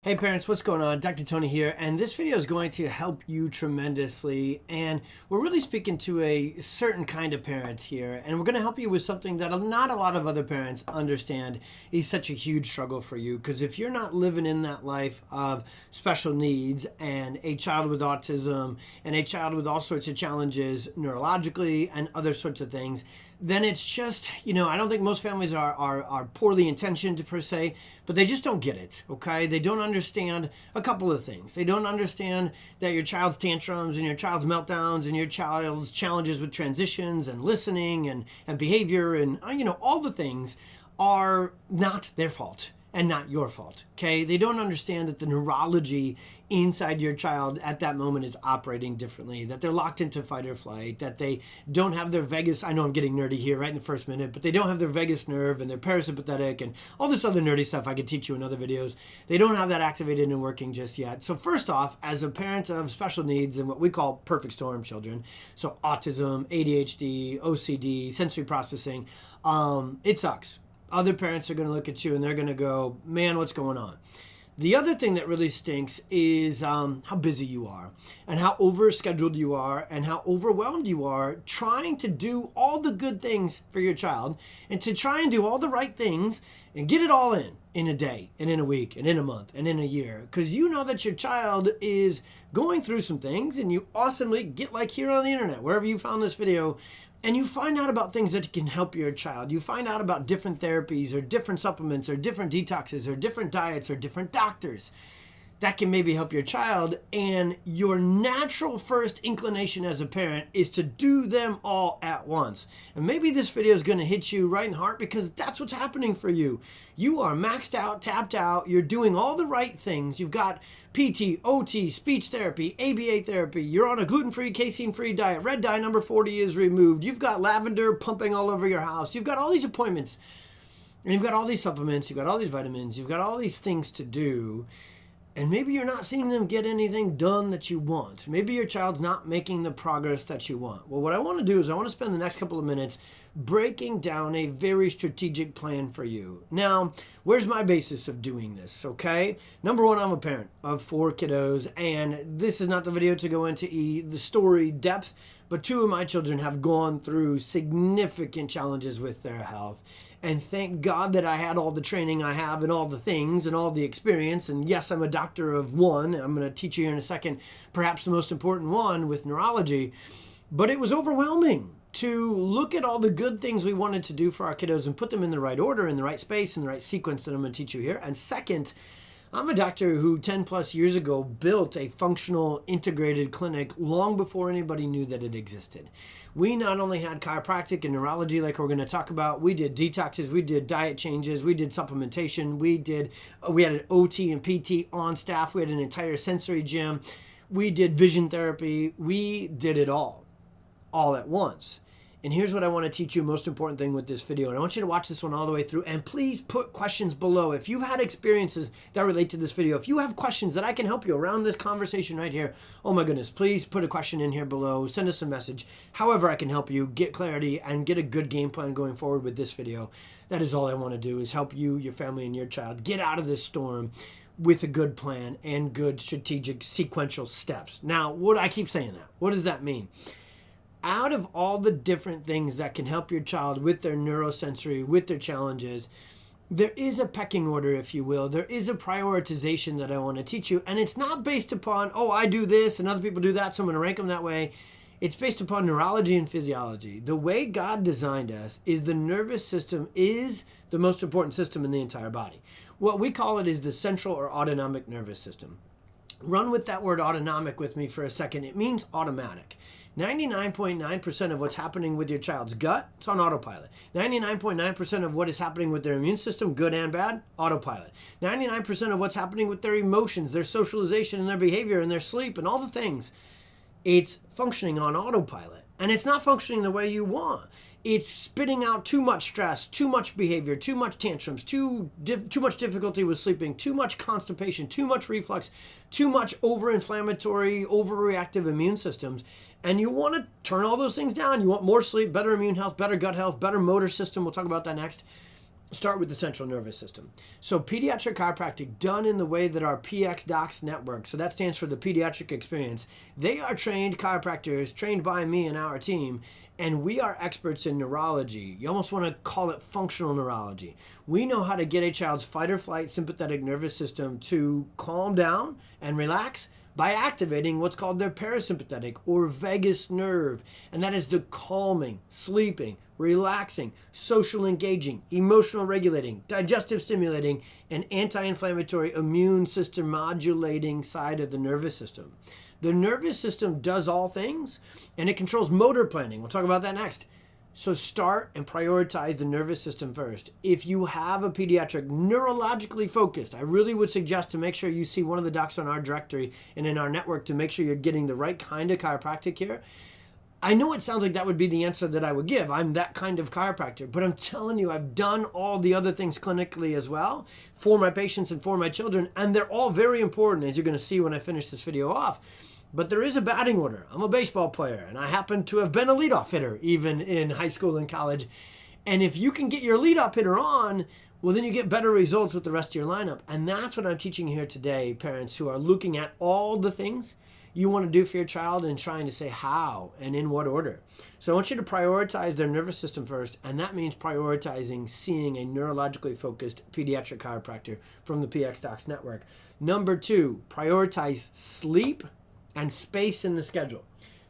Hey parents, what's going on? Dr. Tony here, and this video is going to help you tremendously. And we're really speaking to a certain kind of parent here, and we're going to help you with something that not a lot of other parents understand is such a huge struggle for you. Because if you're not living in that life of special needs and a child with autism and a child with all sorts of challenges neurologically and other sorts of things, then it's just, I don't think most families are poorly intentioned per se, but they just don't get it, okay? They don't understand a couple of things. They don't understand that your child's tantrums and your child's meltdowns and your child's challenges with transitions and listening and behavior and, all the things are not their fault and not your fault, okay? They don't understand that the neurology inside your child at that moment is operating differently, that they're locked into fight or flight, that they don't have their vagus, I know I'm getting nerdy here right in the first minute, but they don't have their vagus nerve and they're parasympathetic and all this other nerdy stuff I could teach you in other videos. They don't have that activated and working just yet. So first off, as a parent of special needs and what we call perfect storm children, so autism, ADHD, OCD, sensory processing, it sucks. Other parents are going to look at you and they're going to go, man, what's going on? The other thing that really stinks is how busy you are and how overscheduled you are and how overwhelmed you are trying to do all the good things for your child and to try and do all the right things and get it all in a day and in a week and in a month and in a year. Because you know that your child is going through some things and you awesomely get like here on the internet, wherever you found this video, and you find out about things that can help your child. You find out about different therapies or different supplements or different detoxes or different diets or different doctors that can maybe help your child. And your natural first inclination as a parent is to do them all at once. And maybe this video is going to hit you right in the heart because that's what's happening for you. You are maxed out, tapped out. You're doing all the right things. You've got PT, OT, speech therapy, ABA therapy. You're on a gluten-free, casein-free diet. Red dye number 40 is removed. You've got lavender pumping all over your house. You've got all these appointments. And you've got all these supplements. You've got all these vitamins. You've got all these things to do. And maybe you're not seeing them get anything done that you want. Maybe your child's not making the progress that you want. Well, what I want to do is I want to spend the next couple of minutes breaking down a very strategic plan for you. Now, where's my basis of doing this, okay? Number one, I'm a parent of 4 kiddos, and this is not the video to go into the story depth, but 2 of my children have gone through significant challenges with their health. And thank God that I had all the training I have and all the things and all the experience. And yes, I'm a doctor of one. I'm going to teach you here in a second, perhaps the most important one with neurology. But it was overwhelming to look at all the good things we wanted to do for our kiddos and put them in the right order, in the right space, in the right sequence that I'm going to teach you here. And second, I'm a doctor who 10 plus years ago built a functional integrated clinic long before anybody knew that it existed. We not only had chiropractic and neurology like we're going to talk about, we did detoxes, we did diet changes, we did supplementation, we had an OT and PT on staff, we had an entire sensory gym, we did vision therapy, we did it all at once. And here's what I want to teach you, most important thing with this video. And I want you to watch this one all the way through. And please put questions below. If you've had experiences that relate to this video, if you have questions that I can help you around this conversation right here, oh my goodness, please put a question in here below. Send us a message. However I can help you get clarity and get a good game plan going forward with this video. That is all I want to do, is help you, your family, and your child get out of this storm with a good plan and good strategic sequential steps. Now, I keep saying that. What does that mean? Out of all the different things that can help your child with their neurosensory, with their challenges, there is a pecking order, if you will. There is a prioritization that I want to teach you. And it's not based upon, oh, I do this and other people do that, so I'm going to rank them that way. It's based upon neurology and physiology. The way God designed us is the nervous system is the most important system in the entire body. What we call it is the central or autonomic nervous system. Run with that word autonomic with me for a second. It means automatic. 99.9% of what's happening with your child's gut, it's on autopilot. 99.9% of what is happening with their immune system, good and bad, autopilot. 99% of what's happening with their emotions, their socialization and their behavior and their sleep and all the things, it's functioning on autopilot. And it's not functioning the way you want. It's spitting out too much stress, too much behavior, too much tantrums, too much difficulty with sleeping, too much constipation, too much reflux, too much over-inflammatory, overreactive immune systems. And you want to turn all those things down. You want more sleep, better immune health, better gut health, better motor system. We'll talk about that next. start with the central nervous system. So pediatric chiropractic done in the way that our PX Docs network, so that stands for the pediatric experience, they are trained chiropractors, trained by me and our team, and we are experts in neurology. You almost want to call it functional neurology. We know how to get a child's fight or flight sympathetic nervous system to calm down and relax by activating what's called their parasympathetic or vagus nerve. And that is the calming, sleeping, relaxing, social engaging, emotional regulating, digestive stimulating, and anti-inflammatory immune system modulating side of the nervous system. The nervous system does all things, and it controls motor planning. We'll talk about that next. So start and prioritize the nervous system first. If you have a pediatric neurologically focused, I really would suggest to make sure you see one of the docs on our directory and in our network to make sure you're getting the right kind of chiropractic here. I know it sounds like that would be the answer that I would give. I'm that kind of chiropractor, but I'm telling you, I've done all the other things clinically as well for my patients and for my children, and they're all very important, as you're going to see when I finish this video off. But there is a batting order. I'm a baseball player, and I happen to have been a leadoff hitter even in high school and college. And if you can get your leadoff hitter on, well, then you get better results with the rest of your lineup. And that's what I'm teaching here today, parents who are looking at all the things you want to do for your child and trying to say how and in what order. So I want you to prioritize their nervous system first, and that means prioritizing seeing a neurologically focused pediatric chiropractor from the PX Docs network. Number 2, prioritize sleep and space in the schedule.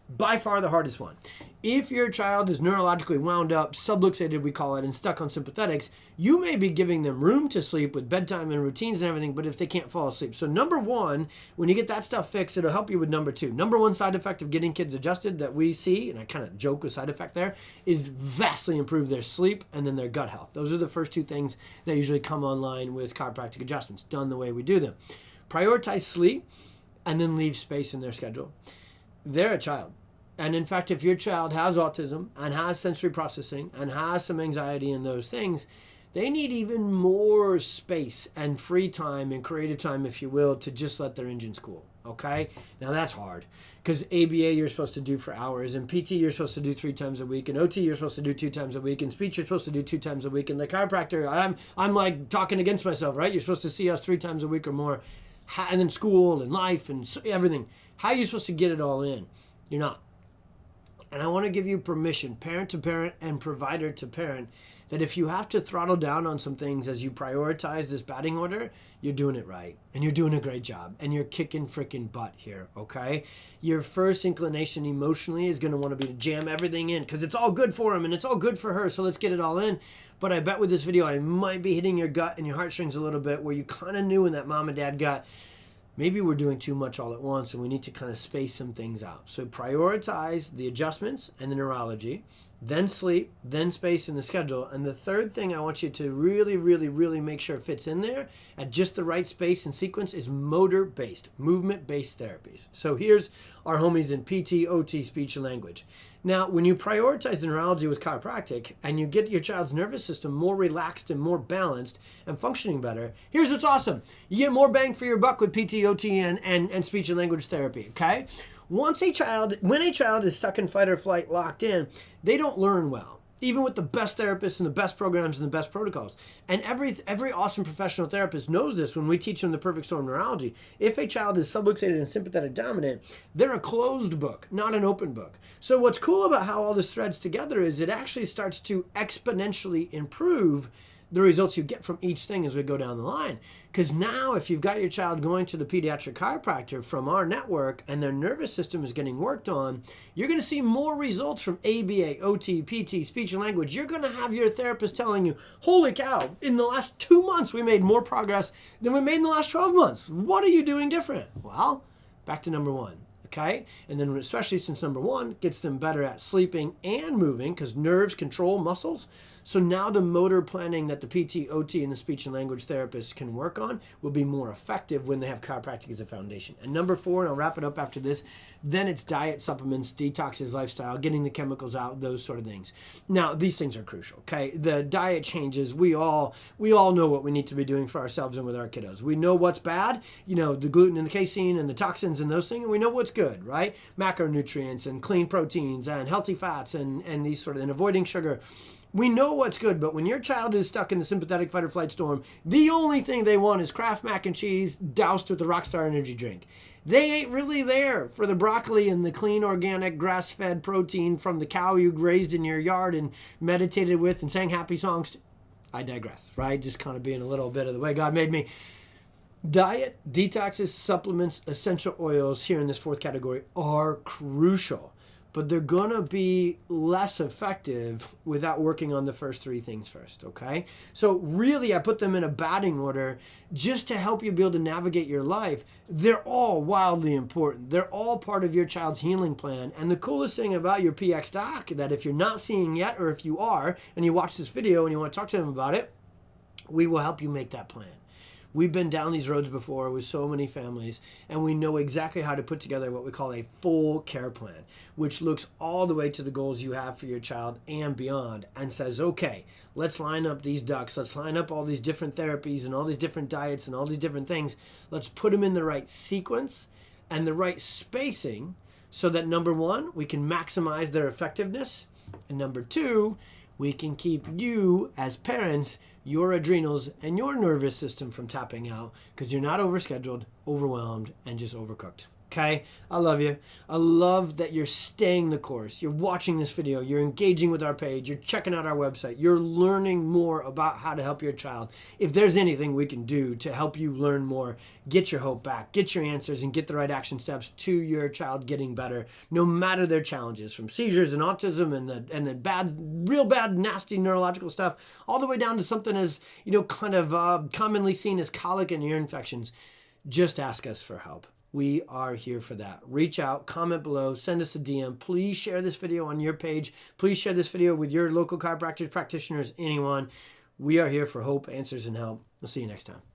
By far the hardest one. If your child is neurologically wound up, subluxated we call it, and stuck on sympathetics, you may be giving them room to sleep with bedtime and routines and everything, but if they can't fall asleep. So number 1, when you get that stuff fixed, it'll help you with number 2. Number 1 side effect of getting kids adjusted that we see, and I kind of joke with side effect there, is vastly improve their sleep and then their gut health. Those are the first 2 things that usually come online with chiropractic adjustments, done the way we do them. Prioritize sleep and then leave space in their schedule. They're a child. And in fact, if your child has autism and has sensory processing and has some anxiety and those things, they need even more space and free time and creative time, if you will, to just let their engines cool. Okay? Now that's hard because ABA you're supposed to do for hours, and PT you're supposed to do 3 times a week, and OT you're supposed to do 2 times a week, and speech you're supposed to do 2 times a week, and the chiropractor, I'm like talking against myself, right? You're supposed to see us 3 times a week or more. And then school and life and everything. How are you supposed to get it all in? You're not. And I want to give you permission, parent to parent and provider to parent, that if you have to throttle down on some things as you prioritize this batting order, you're doing it right. And you're doing a great job. And you're kicking freaking butt here, okay? Your first inclination emotionally is going to want to be to jam everything in because it's all good for him and it's all good for her, so let's get it all in. But I bet with this video, I might be hitting your gut and your heartstrings a little bit where you kind of knew in that mom and dad gut, maybe we're doing too much all at once and we need to kind of space some things out. So prioritize the adjustments and the neurology, then sleep, then space in the schedule. And the third thing I want you to really, really, really make sure fits in there at just the right space and sequence is motor-based, movement-based therapies. So here's our homies in PT, OT, speech and language. Now, when you prioritize the neurology with chiropractic and you get your child's nervous system more relaxed and more balanced and functioning better, here's what's awesome. You get more bang for your buck with PT, OT, and speech and language therapy, okay? When a child is stuck in fight or flight, locked in, they don't learn well, even with the best therapists and the best programs and the best protocols. And every awesome professional therapist knows this when we teach them the perfect storm neurology. If a child is subluxated and sympathetic dominant, they're a closed book, not an open book. So what's cool about how all this threads together is it actually starts to exponentially improve the results you get from each thing as we go down the line. Because now if you've got your child going to the pediatric chiropractor from our network and their nervous system is getting worked on, you're going to see more results from ABA, OT, PT, speech and language. You're going to have your therapist telling you, holy cow, in the last 2 months we made more progress than we made in the last 12 months. What are you doing different? Well, back to number 1. Okay, and then especially since number 1 gets them better at sleeping and moving because nerves control muscles. So now the motor planning that the PT, OT, and the speech and language therapists can work on will be more effective when they have chiropractic as a foundation. And number 4, and I'll wrap it up after this, then it's diet, supplements, detoxes, lifestyle, getting the chemicals out, those sort of things. Now, these things are crucial, okay? The diet changes, we all know what we need to be doing for ourselves and with our kiddos. We know what's bad, you know, the gluten and the casein and the toxins and those things, and we know what's good, right? Macronutrients and clean proteins and healthy fats and these sort of, and avoiding sugar. We know what's good, but when your child is stuck in the sympathetic fight or flight storm, the only thing they want is Kraft mac and cheese doused with the Rockstar energy drink. They ain't really there for the broccoli and the clean, organic, grass-fed protein from the cow you raised in your yard and meditated with and sang happy songs to. I digress, right? Just kind of being a little bit of the way God made me. Diet, detoxes, supplements, essential oils here in this fourth category are crucial, but they're going to be less effective without working on the first three things first, okay? So really, I put them in a batting order just to help you be able to navigate your life. They're all wildly important. They're all part of your child's healing plan. And the coolest thing about your PX doc, that if you're not seeing yet, or if you are, and you watch this video and you want to talk to them about it, we will help you make that plan. We've been down these roads before with so many families, and we know exactly how to put together what we call a full care plan, which looks all the way to the goals you have for your child and beyond, and says, okay, let's line up these ducks. Let's line up all these different therapies and all these different diets and all these different things. Let's put them in the right sequence and the right spacing so that, number one, we can maximize their effectiveness, and number two, we can keep you as parents, your adrenals and your nervous system from tapping out because you're not overscheduled, overwhelmed, and just overcooked. Okay? I love you. I love that you're staying the course. You're watching this video. You're engaging with our page. You're checking out our website. You're learning more about how to help your child. If there's anything we can do to help you learn more, get your hope back, get your answers, and get the right action steps to your child getting better, no matter their challenges, from seizures and autism and the bad, real bad, nasty neurological stuff, all the way down to something as, kind of commonly seen as colic and ear infections. Just ask us for help. We are here for that. Reach out, comment below, send us a DM. Please share this video on your page. Please share this video with your local chiropractors, practitioners, anyone. We are here for hope, answers, and help. We'll see you next time.